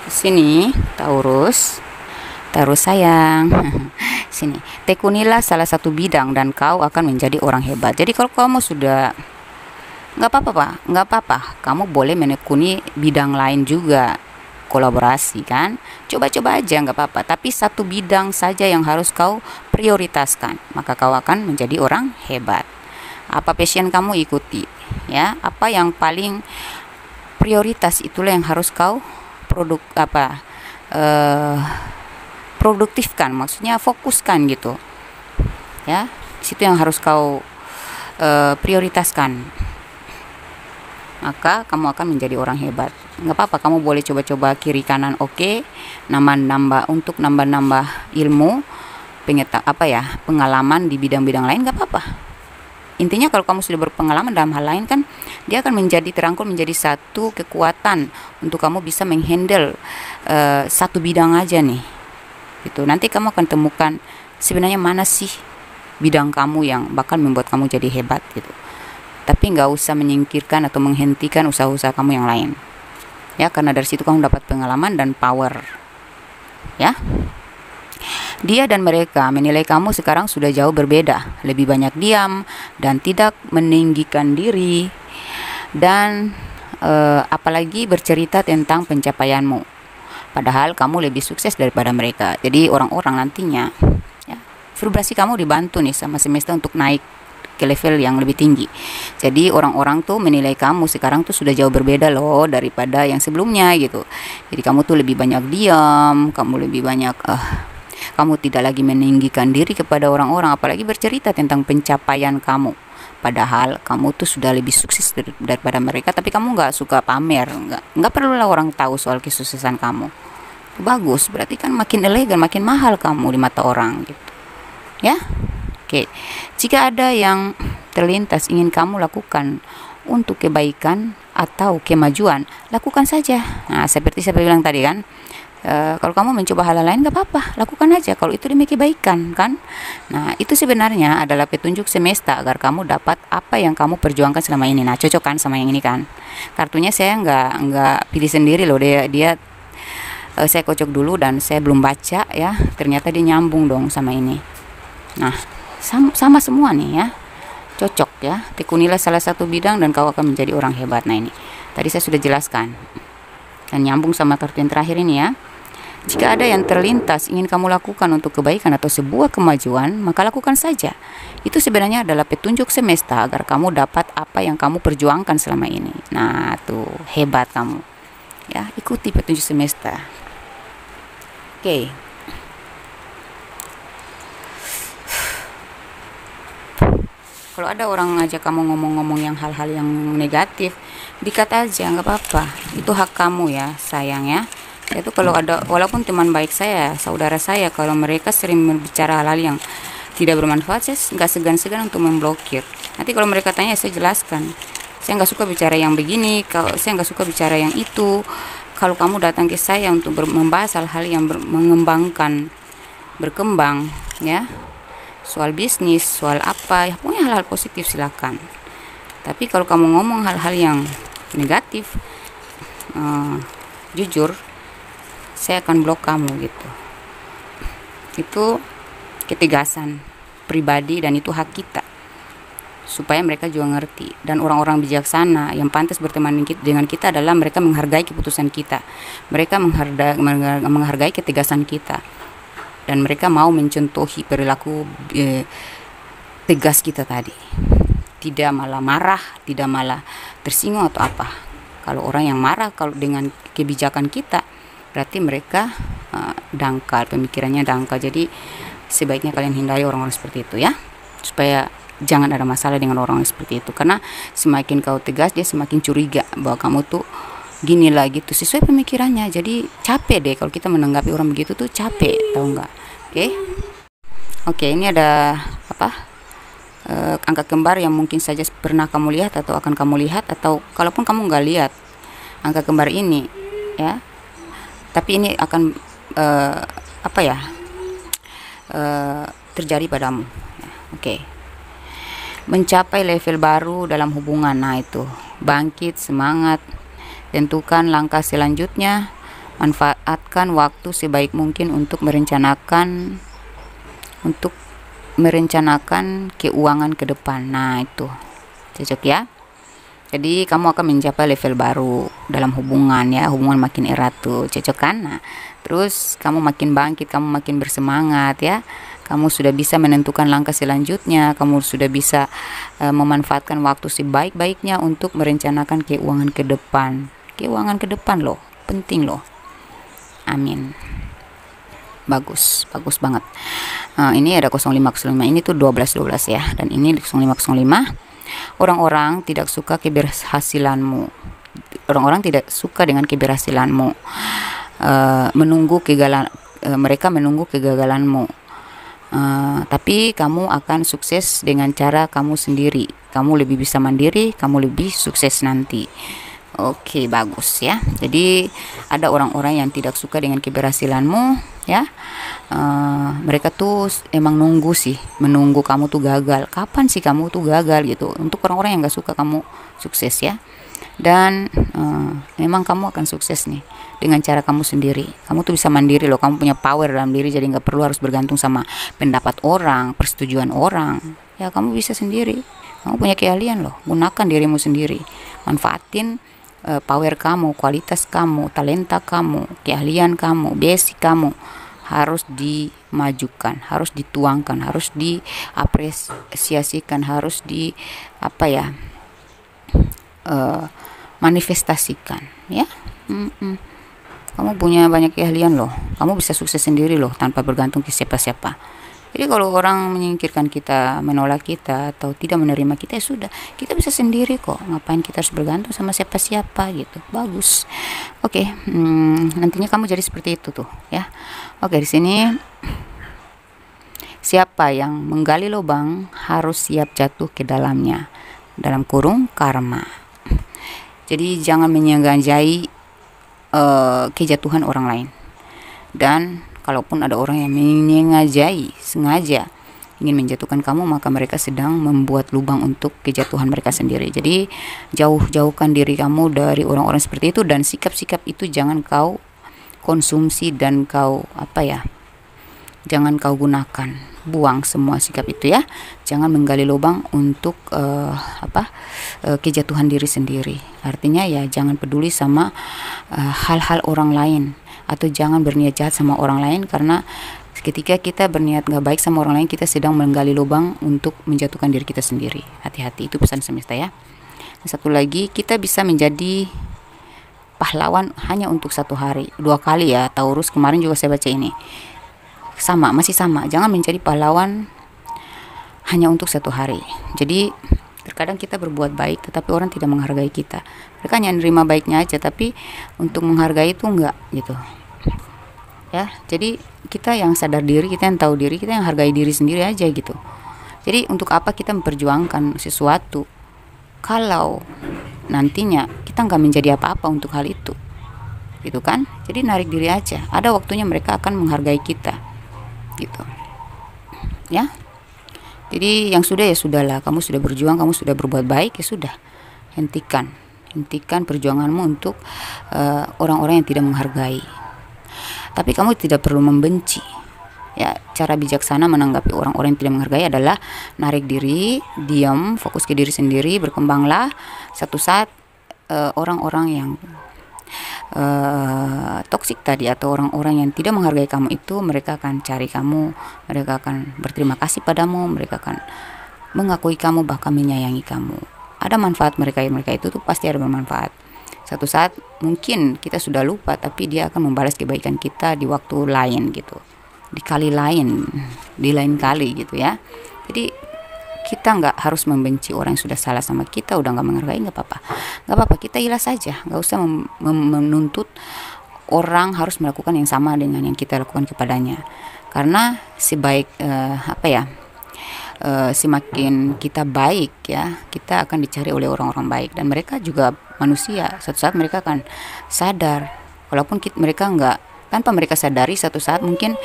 Di sini Taurus sayang. Sini, tekunilah salah satu bidang dan kau akan menjadi orang hebat. Jadi kalau kamu sudah nggak apa-apa, kamu boleh menekuni bidang lain juga, kolaborasi kan, coba-coba aja, nggak apa-apa, tapi satu bidang saja yang harus kau prioritaskan, maka kau akan menjadi orang hebat. Apa passion kamu, ikuti ya, apa yang paling prioritas itulah yang harus kau produktifkan, maksudnya fokuskan gitu ya. Situ yang harus kau prioritaskan, maka kamu akan menjadi orang hebat. Nggak apa-apa, kamu boleh coba-coba kiri kanan, oke, untuk nambah ilmu, pengalaman di bidang-bidang lain, nggak apa-apa. Intinya kalau kamu sudah berpengalaman dalam hal lain kan, dia akan terangkul menjadi satu kekuatan untuk kamu bisa menghandle satu bidang aja nih gitu. Nanti kamu akan temukan sebenarnya mana sih bidang kamu yang bakal membuat kamu jadi hebat gitu. Tapi nggak usah menyingkirkan atau menghentikan usaha-usaha kamu yang lain ya, karena dari situ kamu dapat pengalaman dan power ya. Dia dan mereka menilai kamu sekarang sudah jauh berbeda, lebih banyak diam dan tidak meninggikan diri, dan apalagi bercerita tentang pencapaianmu, padahal kamu lebih sukses daripada mereka. Jadi orang-orang nantinya ya, vibrasi kamu dibantu nih sama semesta untuk naik ke level yang lebih tinggi. Jadi orang-orang tuh menilai kamu sekarang tuh sudah jauh berbeda loh daripada yang sebelumnya gitu. Jadi kamu tuh lebih banyak diam, kamu lebih banyak kamu tidak lagi meninggikan diri kepada orang-orang, apalagi bercerita tentang pencapaian kamu, padahal kamu tuh sudah lebih sukses daripada mereka. Tapi kamu nggak suka pamer, nggak perlulah orang tahu soal kesuksesan kamu bagus, berarti kan makin elegan, makin mahal kamu di mata orang gitu ya. Oke, jika ada yang terlintas ingin kamu lakukan untuk kebaikan atau kemajuan, lakukan saja. Nah, seperti saya bilang tadi kan, kalau kamu mencoba hal lain gak apa-apa, lakukan aja kalau itu demi kebaikan kan. Nah, itu sebenarnya adalah petunjuk semesta agar kamu dapat apa yang kamu perjuangkan selama ini. Nah, cocok kan sama yang ini kan. Kartunya saya nggak pilih sendiri loh, dia saya kocok dulu dan saya belum baca ya, ternyata dia nyambung dong sama ini. Nah, sama semua nih ya, cocok ya. Tekunilah salah satu bidang dan kau akan menjadi orang hebat. Nah, ini tadi saya sudah jelaskan dan nyambung sama kartu yang terakhir ini ya. Jika ada yang terlintas ingin kamu lakukan untuk kebaikan atau sebuah kemajuan, maka lakukan saja. Itu sebenarnya adalah petunjuk semesta agar kamu dapat apa yang kamu perjuangkan selama ini. Nah, tuh hebat kamu ya, ikuti petunjuk semesta. Oke. Kalau ada orang ngajak kamu ngomong-ngomong yang hal-hal yang negatif, dikat aja, nggak apa-apa. Itu hak kamu ya, sayang ya. Itu kalau ada, walaupun teman baik saya, saudara saya, kalau mereka sering berbicara hal-hal yang tidak bermanfaat, saya nggak segan-segan untuk memblokir. Nanti kalau mereka tanya, saya jelaskan. Saya nggak suka bicara yang begini, kalau saya nggak suka bicara yang itu. Kalau kamu datang ke saya untuk membahas hal-hal yang berkembang, ya. Soal bisnis, soal apa, ya pokoknya hal-hal positif silakan. Tapi kalau kamu ngomong hal-hal yang negatif, jujur, saya akan blok kamu gitu. Itu ketegasan pribadi dan itu hak kita. Supaya mereka juga ngerti. Dan orang-orang bijaksana yang pantas berteman dengan kita adalah mereka menghargai keputusan kita. Mereka menghargai ketegasan kita. Dan mereka mau mencontohi perilaku tegas kita tadi. Tidak malah marah, tidak malah tersinggung atau apa. Kalau orang yang marah kalau dengan kebijakan kita, berarti mereka dangkal, pemikirannya dangkal. Jadi sebaiknya kalian hindari orang-orang seperti itu ya, supaya jangan ada masalah dengan orang seperti itu. Karena semakin kau tegas, dia semakin curiga bahwa kamu tuh gini lah gitu, sesuai pemikirannya. Jadi capek deh kalau kita menanggapi orang begitu tuh, capek, tahu nggak? Oke, ini ada apa? Angka kembar yang mungkin saja pernah kamu lihat atau akan kamu lihat, atau kalaupun kamu nggak lihat angka kembar ini ya, tapi ini akan terjadi padamu. Oke. Mencapai level baru dalam hubungan. Nah, itu bangkit, semangat, tentukan langkah selanjutnya, manfaatkan waktu sebaik mungkin untuk merencanakan keuangan ke depan. Nah, itu cocok ya. Jadi kamu akan mencapai level baru dalam hubungan ya, hubungan makin erat tuh, cocok kan? Nah, terus kamu makin bangkit, kamu makin bersemangat ya. Kamu sudah bisa menentukan langkah selanjutnya, kamu sudah bisa memanfaatkan waktu sebaik-baiknya untuk merencanakan keuangan ke depan. Keuangan ke depan loh, penting loh. Amin. Bagus banget. Ini ada 0505, ini tuh 12 ya, dan ini 0505. Orang-orang tidak suka keberhasilanmu. Orang-orang tidak suka dengan keberhasilanmu. Mereka menunggu kegagalanmu. Tapi kamu akan sukses dengan cara kamu sendiri. Kamu lebih bisa mandiri, kamu lebih sukses nanti. Oke, bagus ya. Jadi ada orang-orang yang tidak suka dengan keberhasilanmu ya. Mereka tuh emang menunggu kamu tuh gagal. Kapan sih kamu tuh gagal gitu. Untuk orang-orang yang gak suka kamu sukses ya. Dan memang kamu akan sukses nih dengan cara kamu sendiri. Kamu tuh bisa mandiri loh, kamu punya power dalam diri, jadi gak perlu harus bergantung sama pendapat orang, persetujuan orang ya. Kamu bisa sendiri, kamu punya keahlian loh. Gunakan dirimu sendiri, manfaatin power kamu, kualitas kamu, talenta kamu, keahlian kamu, basic kamu harus dimajukan, harus dituangkan, harus diapresiasikan, harus manifestasikan ya. Kamu punya banyak keahlian loh, kamu bisa sukses sendiri loh tanpa bergantung ke siapa-siapa. Jadi kalau orang menyingkirkan kita, menolak kita, atau tidak menerima kita, ya sudah, kita bisa sendiri kok. Ngapain kita harus bergantung sama siapa-siapa gitu. Bagus. Oke, nantinya kamu jadi seperti itu tuh ya. Oke, di sini siapa yang menggali lubang harus siap jatuh ke dalamnya. Dalam kurung karma. Jadi jangan menyengajai kejatuhan orang lain. Dan kalaupun ada orang yang menyengajai, sengaja ingin menjatuhkan kamu, maka mereka sedang membuat lubang untuk kejatuhan mereka sendiri. Jadi jauhkan diri kamu dari orang-orang seperti itu, dan sikap-sikap itu jangan kau konsumsi dan kau jangan kau gunakan. Buang semua sikap itu ya. Jangan menggali lubang untuk kejatuhan diri sendiri. Artinya ya jangan peduli sama hal-hal orang lain, atau jangan berniat jahat sama orang lain, karena ketika kita berniat gak baik sama orang lain, kita sedang menggali lubang untuk menjatuhkan diri kita sendiri. Hati-hati, itu pesan semesta ya. Dan satu lagi, kita bisa menjadi pahlawan hanya untuk 1 hari, 2 kali ya. Taurus, kemarin juga saya baca ini. Masih sama. Jangan menjadi pahlawan hanya untuk 1 hari. Jadi terkadang kita berbuat baik, tetapi orang tidak menghargai kita. Mereka hanya nerima baiknya aja, tapi untuk menghargai itu enggak gitu. Ya, jadi kita yang sadar diri, kita yang tahu diri, kita yang hargai diri sendiri aja gitu. Jadi untuk apa kita memperjuangkan sesuatu kalau nantinya kita nggak menjadi apa-apa untuk hal itu, gitu kan? Jadi narik diri aja. Ada waktunya mereka akan menghargai kita, gitu. Ya. Jadi yang sudah ya sudahlah. Kamu sudah berjuang, kamu sudah berbuat baik, ya sudah. Hentikan perjuanganmu untuk orang-orang yang tidak menghargai. Tapi kamu tidak perlu membenci. Ya, cara bijaksana menanggapi orang-orang yang tidak menghargai adalah narik diri, diam, fokus ke diri sendiri, berkembanglah. Satu saat orang-orang yang toksik tadi, atau orang-orang yang tidak menghargai kamu itu, mereka akan cari kamu, mereka akan berterima kasih padamu, mereka akan mengakui kamu, bahkan menyayangi kamu. Ada manfaat mereka itu tuh pasti ada bermanfaat. Satu saat mungkin kita sudah lupa, tapi dia akan membalas kebaikan kita di waktu lain gitu, di lain kali gitu ya. Jadi kita nggak harus membenci orang yang sudah salah sama kita, udah nggak menghargai, nggak apa-apa, kita ikhlas saja, nggak usah menuntut orang harus melakukan yang sama dengan yang kita lakukan kepadanya. Karena semakin kita baik ya, kita akan dicari oleh orang-orang baik, dan mereka juga manusia. Suatu saat mereka akan sadar, walaupun mereka tanpa mereka sadari, satu saat mungkin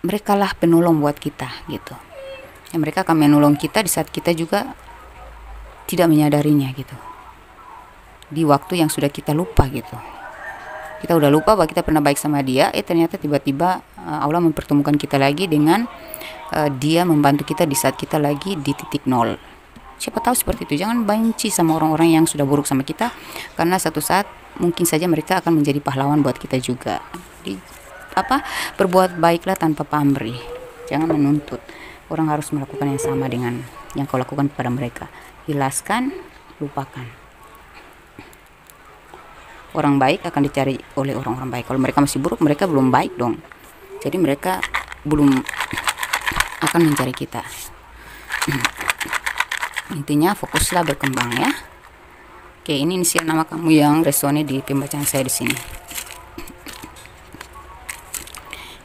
mereka lah penolong buat kita gitu. Ya, mereka akan menolong kita di saat kita juga tidak menyadarinya gitu, di waktu yang sudah kita lupa gitu. Kita udah lupa bahwa kita pernah baik sama dia, ternyata tiba-tiba Allah mempertemukan kita lagi dengan dia membantu kita di saat kita lagi di titik nol. Siapa tahu seperti itu. Jangan benci sama orang-orang yang sudah buruk sama kita, karena satu saat mungkin saja mereka akan menjadi pahlawan buat kita juga. Jadi berbuat baiklah tanpa pamrih. Jangan menuntut orang harus melakukan yang sama dengan yang kau lakukan kepada mereka. Jelaskan, lupakan. Orang baik akan dicari oleh orang-orang baik. Kalau mereka masih buruk, mereka belum baik dong. Jadi mereka belum akan mencari kita. Intinya fokuslah berkembang ya. Oke, ini inisial nama kamu yang resone di pembacaan saya di sini.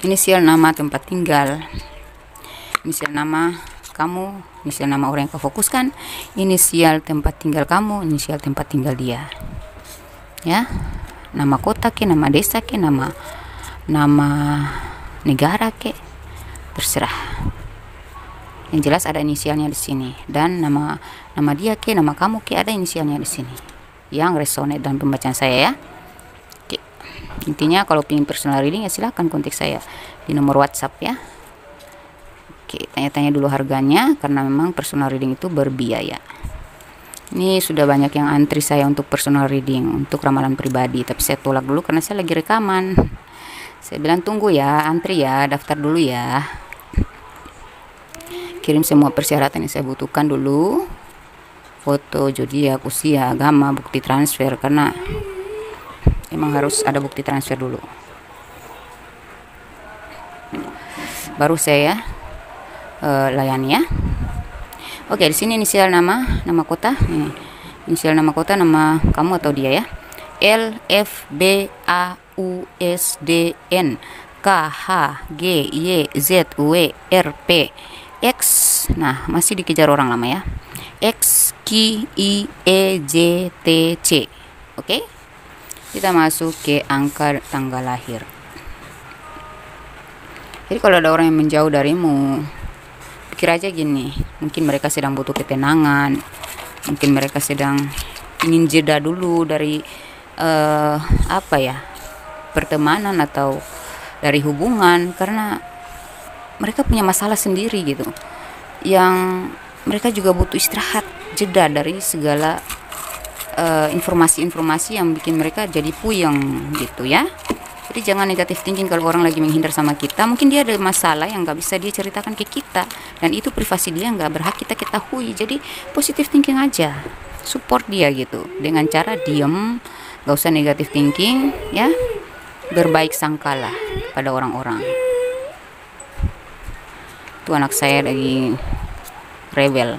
Inisial nama tempat tinggal, inisial nama kamu, inisial nama orang yang kau fokuskan, inisial tempat tinggal kamu, inisial tempat tinggal dia. Ya, nama kota ke, nama desa ke, nama negara ke, terserah. Yang jelas ada inisialnya di sini, dan nama dia ke, nama kamu ke, ada inisialnya di sini yang resonate dalam pembacaan saya ya. Oke. Intinya kalau ingin personal reading ya silahkan kontak saya di nomor WhatsApp ya. Oke, tanya-tanya dulu harganya karena memang personal reading itu berbiaya. Ini sudah banyak yang antri saya untuk personal reading, untuk ramalan pribadi, tapi saya tolak dulu karena saya lagi rekaman. Saya bilang tunggu ya, antri ya, daftar dulu ya. Kirim semua persyaratan yang saya butuhkan dulu, foto, zodiak, usia, agama, bukti transfer, karena emang harus ada bukti transfer dulu, baru saya layani ya. Oke, di sini inisial nama kota, ini inisial nama kota, nama kamu atau dia ya. L F B A U S D N K H G Y Z W R P X. Nah, masih dikejar orang lama ya. X Q I E J T C. Oke? Kita masuk ke angka tanggal lahir. Jadi kalau ada orang yang menjauh darimu, pikir aja gini, mungkin mereka sedang butuh ketenangan, mungkin mereka sedang ingin jeda dulu dari pertemanan atau dari hubungan, karena mereka punya masalah sendiri gitu, yang mereka juga butuh istirahat, jeda dari segala informasi-informasi yang bikin mereka jadi puyeng gitu ya. Jadi jangan negatif thinking kalau orang lagi menghindar sama kita. Mungkin dia ada masalah yang gak bisa dia ceritakan ke kita, dan itu privasi dia, gak berhak kita ketahui. Jadi positive thinking aja, support dia gitu, dengan cara diem, gak usah negatif thinking ya. Berbaik sangkalah pada orang-orang. Tuh anak saya lagi rebel,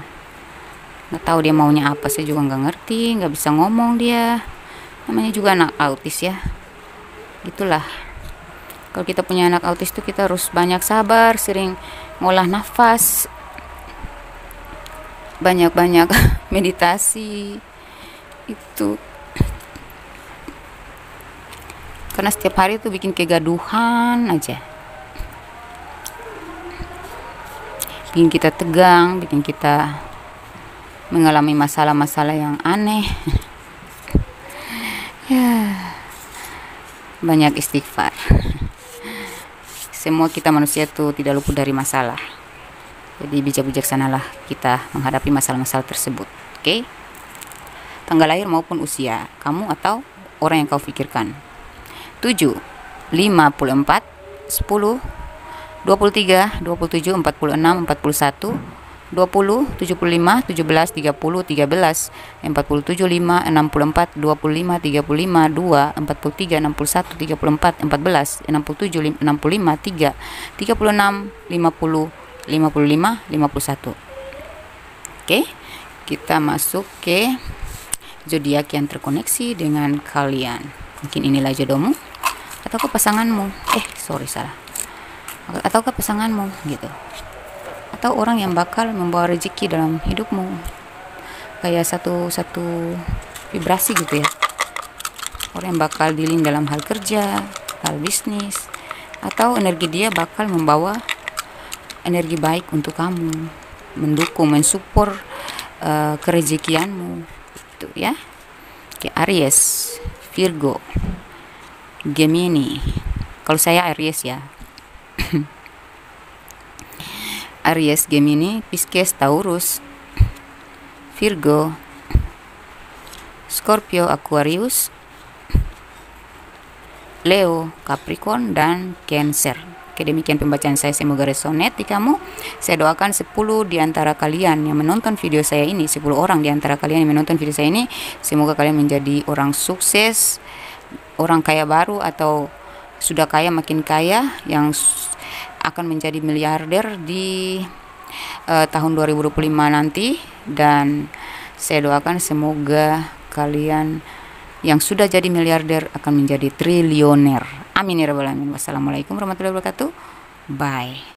nggak tahu dia maunya apa, saya juga nggak ngerti, nggak bisa ngomong dia, namanya juga anak autis ya. Gitulah, kalau kita punya anak autis tuh kita harus banyak sabar, sering ngolah nafas, banyak-banyak meditasi itu, karena setiap hari tuh bikin kegaduhan aja, bikin kita tegang, bikin kita mengalami masalah-masalah yang aneh. Ya, banyak istighfar. Semua kita manusia itu tidak luput dari masalah. Jadi bijak-bijaksanalah kita menghadapi masalah-masalah tersebut. Oke? Tanggal lahir maupun usia kamu atau orang yang kau pikirkan. 7, 54, 10, 23, 27, 46, 41, 20, 75, 17, 30, 13, 47, 5, 64, 25, 35, 2, 43, 61, 34, 14, 67, 65, 3, 36, 50, 55, 51. Oke, kita masuk ke zodiak yang terkoneksi dengan kalian. Mungkin inilah jodohmu ataukah pasanganmu. Salah. Ataukah pasanganmu gitu. Atau orang yang bakal membawa rezeki dalam hidupmu, kayak satu vibrasi gitu ya. Orang yang bakal dealing dalam hal kerja, hal bisnis, atau energi dia bakal membawa energi baik untuk kamu, mendukung, mensupport kerezekianmu gitu ya. Kayak Aries, Virgo, Gemini. Kalau saya Aries ya. Aries, Gemini, Pisces, Taurus, Virgo, Scorpio, Aquarius, Leo, Capricorn, dan Cancer. Oke, demikian pembacaan saya, semoga resonate di kamu. Saya doakan 10 di antara kalian yang menonton video saya ini, 10 orang di antara kalian yang menonton video saya ini, semoga kalian menjadi orang sukses, orang kaya baru, atau sudah kaya makin kaya, yang akan menjadi miliarder di tahun 2025 nanti. Dan saya doakan semoga kalian yang sudah jadi miliarder akan menjadi triliuner. Amin ya rabbal alamin. Wassalamualaikum warahmatullahi wabarakatuh. Bye.